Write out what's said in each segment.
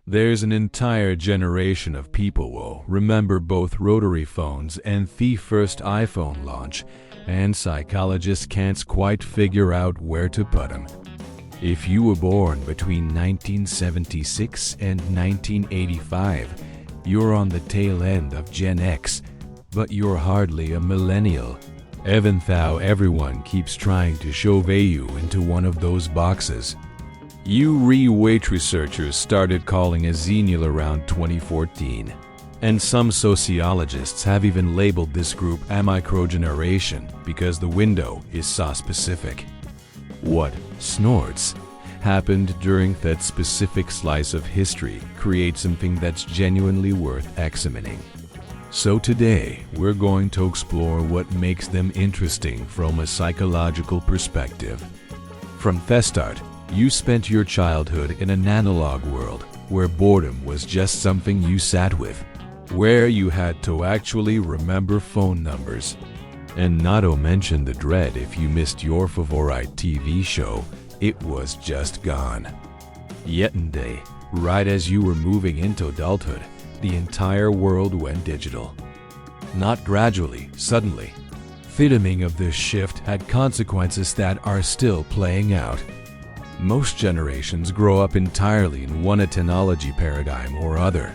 There's an entire generation of people will remember both rotary phones and the first iPhone launch, and psychologists can't quite figure out where to put them. If you were born between 1976 and 1985, you're on the tail end of Gen X, but you're hardly a millennial. Even though everyone keeps trying to shove you into one of those boxes. Weight researchers started calling a Xennial around 2014, and some sociologists have even labeled this group a microgeneration because the window is so specific. What snorts happened during that specific slice of history creates something that's genuinely worth examining. So today, we're going to explore what makes them interesting from a psychological perspective. From the start, you spent your childhood in an analog world where boredom was just something you sat with, where you had to actually remember phone numbers. And not to mention the dread if you missed your favorite TV show, it was just gone. Yet one day, right as you were moving into adulthood, the entire world went digital. Not gradually, suddenly. The timing of this shift had consequences that are still playing out. Most generations grow up entirely in one technology paradigm or other.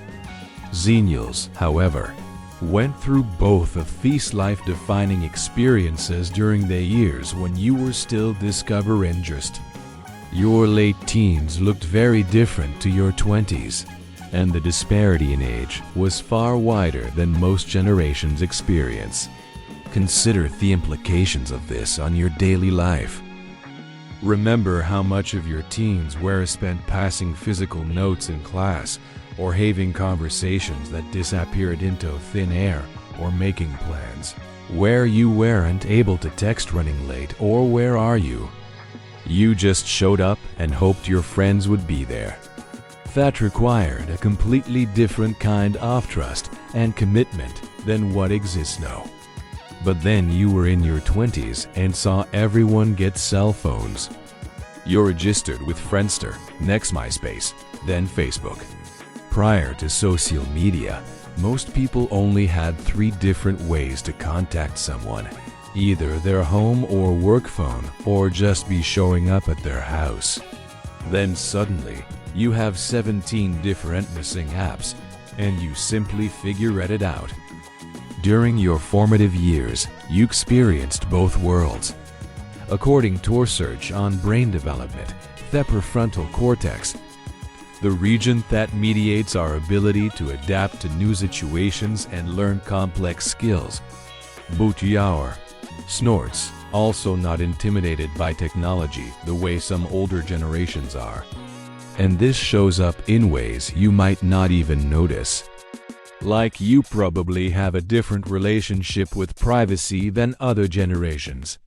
Xennials, however, went through both of these life-defining experiences during the years when you were still discovering interest. Your late teens looked very different to your 20s. And the disparity in age was far wider than most generations experience. Consider the implications of this on your daily life. Remember how much of your teens were spent passing physical notes in class or having conversations that disappeared into thin air or making plans. Where you weren't able to text running late, or where are you? You just showed up and hoped your friends would be there. That required a completely different kind of trust and commitment than what exists now. But then you were in your 20s and saw everyone get cell phones. You're registered with Friendster, next MySpace, then Facebook. Prior to social media, most people only had 3 different ways to contact someone, either their home or work phone, or just be showing up at their house. Then suddenly, you have 17 different missing apps, and you simply figure it out. During your formative years, you experienced both worlds. According to research on brain development, the prefrontal cortex, the region that mediates our ability to adapt to new situations and learn complex skills, your snorts, also not intimidated by technology the way some older generations are. And this shows up in ways you might not even notice. Like you probably have a different relationship with privacy than other generations.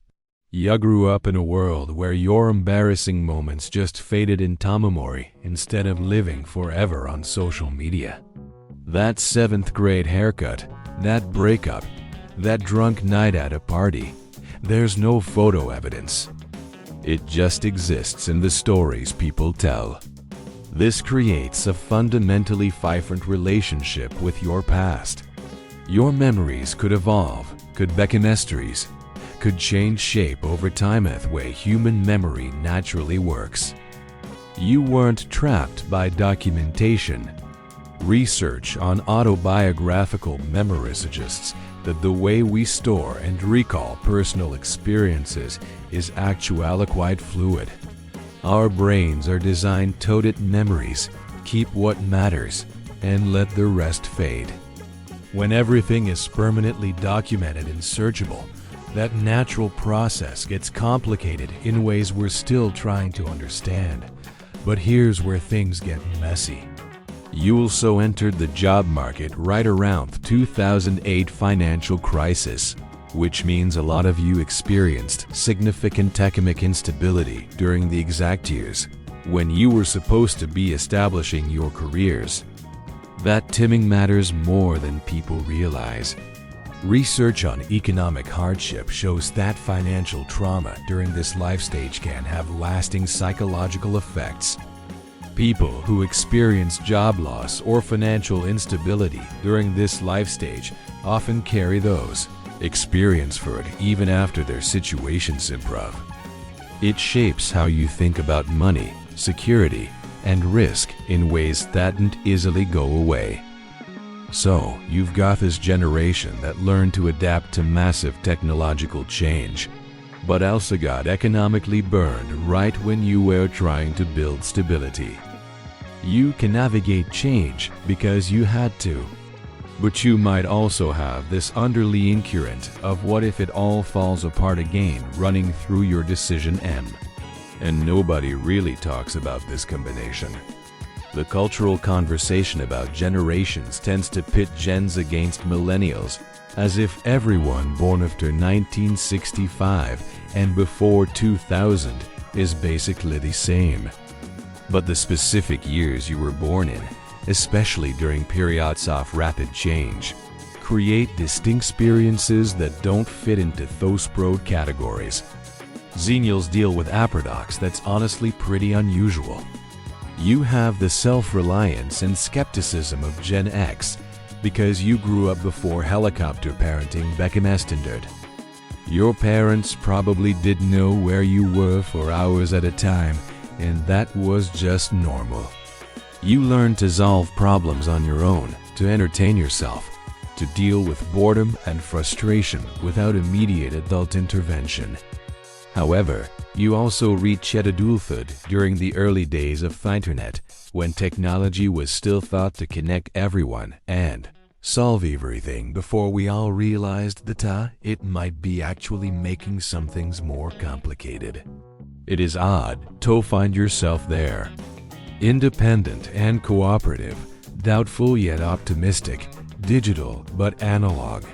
You grew up in a world where your embarrassing moments just faded into memory instead of living forever on social media. That 7th grade haircut, that breakup, that drunk night at a party, there's no photo evidence. It just exists in the stories people tell. This creates a fundamentally different relationship with your past. Your memories could evolve, could become mysteries, could change shape over time the way human memory naturally works. You weren't trapped by documentation. Research on autobiographical memory suggests that the way we store and recall personal experiences is actually quite fluid. Our brains are designed to tote memories, keep what matters, and let the rest fade. When everything is permanently documented and searchable, that natural process gets complicated in ways we're still trying to understand. But here's where things get messy. You also entered the job market right around the 2008 financial crisis, which means a lot of you experienced significant economic instability during the exact years when you were supposed to be establishing your careers. That timing matters more than people realize. Research on economic hardship shows that financial trauma during this life stage can have lasting psychological effects. People who experience job loss or financial instability during this life stage often carry those experience forward even after their situations improve. It shapes how you think about money, security, and risk in ways that don't easily go away. So, you've got this generation that learned to adapt to massive technological change, but also got economically burned right when you were trying to build stability. You can navigate change because you had to, but you might also have this underlying current of what if it all falls apart again running through your decision M. And nobody really talks about this combination. The cultural conversation about generations tends to pit Gens against Millennials, as if everyone born after 1965 and before 2000 is basically the same. But the specific years you were born in, especially during periods of rapid change, create distinct experiences that don't fit into those broad categories. Xennials deal with a paradox that's honestly pretty unusual. You have the self-reliance and skepticism of Gen X because you grew up before helicopter parenting became standard. Your parents probably didn't know where you were for hours at a time, and that was just normal. You learned to solve problems on your own, to entertain yourself, to deal with boredom and frustration without immediate adult intervention. However, you also reached adulthood during the early days of the internet, when technology was still thought to connect everyone and solve everything before we all realized that it might be actually making some things more complicated. It is odd to find yourself there. Independent and cooperative, doubtful yet optimistic, digital but analog.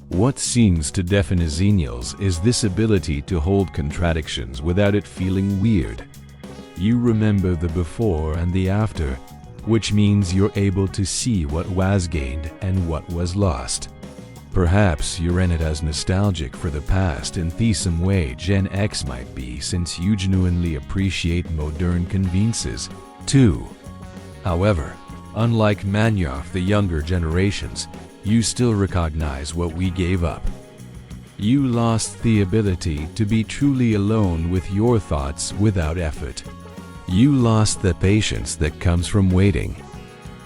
What seems to define Xennials is this ability to hold contradictions without it feeling weird. You remember the before and the after, which means you're able to see what was gained and what was lost. Perhaps you're in it as nostalgic for the past in the same way Gen X might be, since you genuinely appreciate modern conveniences, too. However, unlike many of the younger generations, you still recognize what we gave up. You lost the ability to be truly alone with your thoughts without effort. You lost the patience that comes from waiting.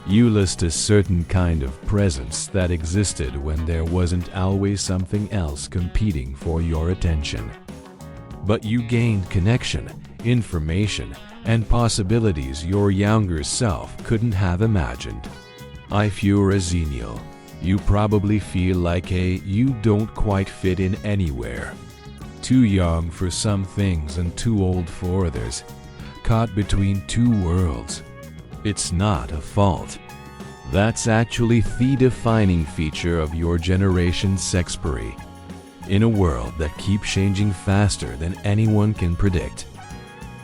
You lost a certain kind of presence that existed when there wasn't always something else competing for your attention. But you gained connection, information, and possibilities your younger self couldn't have imagined. If you're a Xennial, you probably feel like you don't quite fit in anywhere. Too young for some things and too old for others. Caught between two worlds. It's not a fault. That's actually the defining feature of your generation's sexpiry. In a world that keeps changing faster than anyone can predict.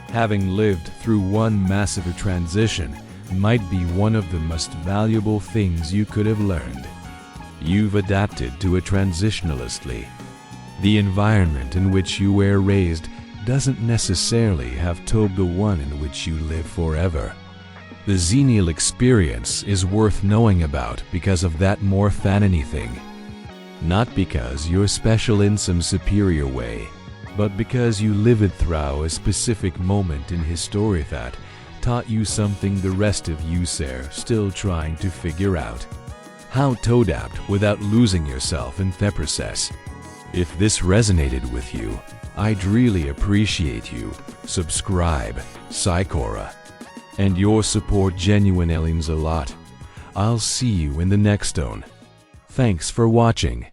Having lived through one massive transition might be one of the most valuable things you could have learned. You've adapted to it transitionalistly. The environment in which you were raised doesn't necessarily have to be the one in which you live forever. The Xennial experience is worth knowing about because of that more than anything. Not because you're special in some superior way, but because you lived through a specific moment in history that taught you something the rest of you are still trying to figure out. How to adapt without losing yourself in the process. If this resonated with you, I'd really appreciate you subscribe, Psychora, and your support genuinely means a lot. I'll see you in the next one. Thanks for watching.